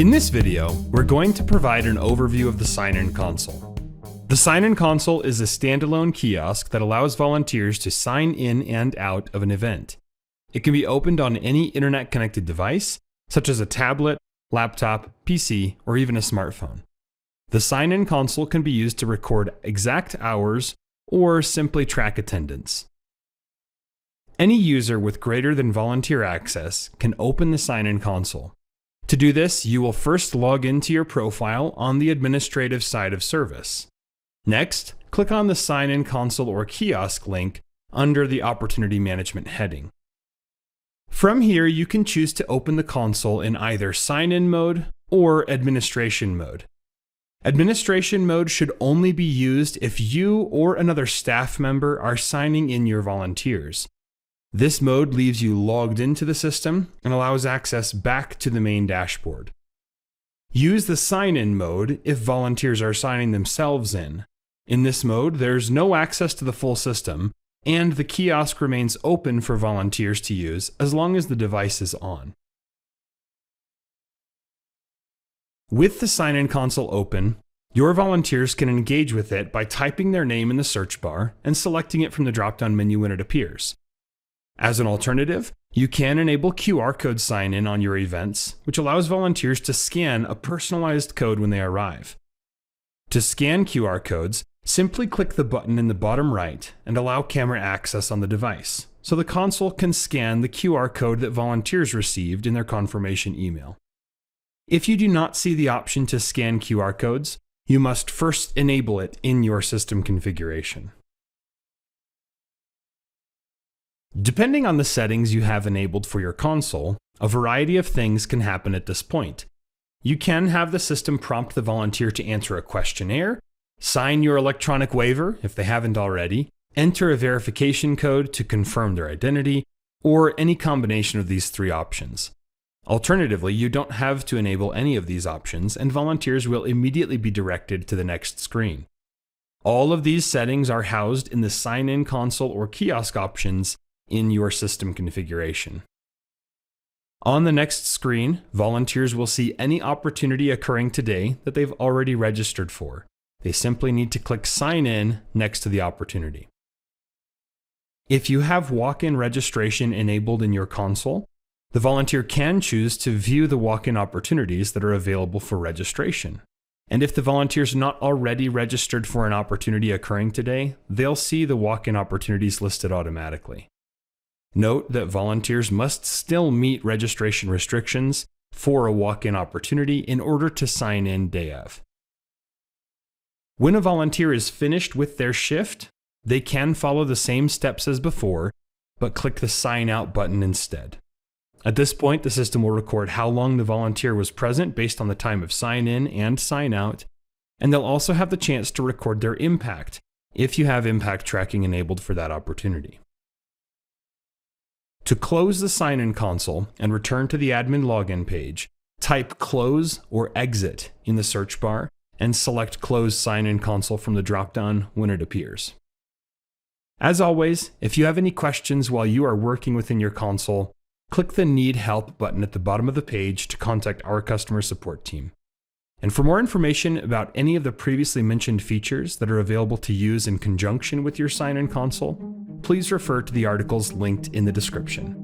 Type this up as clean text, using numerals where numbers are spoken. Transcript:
In this video, we're going to provide an overview of the sign-in console. The sign-in console is a standalone kiosk that allows volunteers to sign in and out of an event. It can be opened on any internet-connected device, such as a tablet, laptop, PC, or even a smartphone. The sign-in console can be used to record exact hours or simply track attendance. Any user with greater than volunteer access can open the sign-in console. To do this, you will first log into your profile on the administrative side of CERVIS. Next, click on the sign-in console or kiosk link under the Opportunity Management heading. From here, you can choose to open the console in either sign-in mode or administration mode. Administration mode should only be used if you or another staff member are signing in your volunteers. This mode leaves you logged into the system and allows access back to the main dashboard. Use the sign-in mode if volunteers are signing themselves in. In this mode, there's no access to the full system, and the kiosk remains open for volunteers to use as long as the device is on. With the sign-in console open, your volunteers can engage with it by typing their name in the search bar and selecting it from the drop-down menu when it appears. As an alternative, you can enable QR code sign-in on your events, which allows volunteers to scan a personalized code when they arrive. To scan QR codes, simply click the button in the bottom right and allow camera access on the device, so the console can scan the QR code that volunteers received in their confirmation email. If you do not see the option to scan QR codes, you must first enable it in your system configuration. Depending on the settings you have enabled for your console, a variety of things can happen at this point. You can have the system prompt the volunteer to answer a questionnaire, sign your electronic waiver if they haven't already, enter a verification code to confirm their identity, or any combination of these three options. Alternatively, you don't have to enable any of these options, and volunteers will immediately be directed to the next screen. All of these settings are housed in the sign-in console or kiosk options in your system configuration. On the next screen, volunteers will see any opportunity occurring today that they've already registered for. They simply need to click Sign In next to the opportunity. If you have walk-in registration enabled in your console, the volunteer can choose to view the walk-in opportunities that are available for registration. And if the volunteer is not already registered for an opportunity occurring today, they'll see the walk-in opportunities listed automatically. Note that volunteers must still meet registration restrictions for a walk-in opportunity in order to sign in day of. When a volunteer is finished with their shift, they can follow the same steps as before, but click the Sign Out button instead. At this point, the system will record how long the volunteer was present based on the time of sign in and sign out, and they'll also have the chance to record their impact if you have impact tracking enabled for that opportunity. To close the sign-in console and return to the admin login page, type Close or Exit in the search bar and select Close Sign-in Console from the dropdown when it appears. As always, if you have any questions while you are working within your console, click the Need Help button at the bottom of the page to contact our customer support team. And for more information about any of the previously mentioned features that are available to use in conjunction with your sign-in console, please refer to the articles linked in the description.